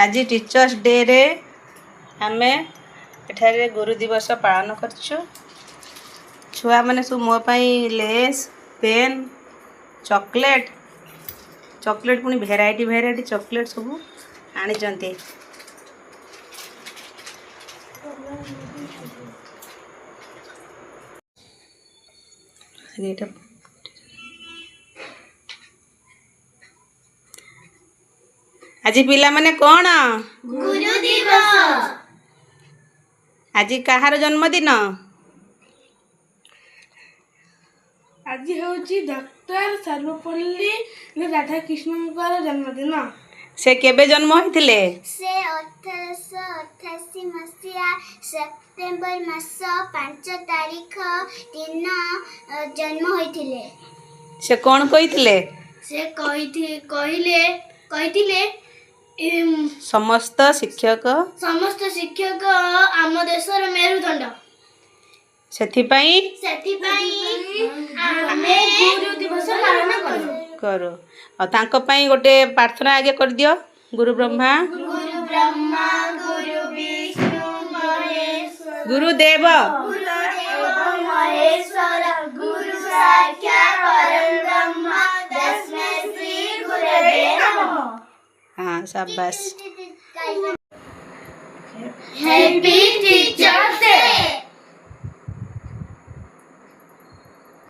आज teachers day रे आमे एठारे गुरु दिवस पालन करछु। छुआ माने सब मो पाई लेस पेन चॉकलेट पुनी भेराइटी चॉकलेट सब आनी चंती। आज पिला माने कौन गुरु दिवस। आज कहार जन्मदिन? आज होची डॉक्टर सर्वपल्ली राधाकृष्ण जन्मदिन। से केबे जन्म होइथिले? से 1888 मसीहा सेप्टेम्बर मास 5 तारीख दिन जन्म होइथिले। से कौन कहिथिले? से कहिथिले समस्त शिक्षक आम देशर मेरुदंड। सेथिपाई आमे गुरु दिवस पालन करो। और तांको पाई गोटे प्रार्थना आगे कर दियो। गुरु ब्रह्मा गुरु विष्णु महेश्वर गुरुदेव महेश्वर गुरु साक्षात् परम ब्रह्म तस्मै श्री गुरवे नमः। हाँ शाबाश। हैप्पी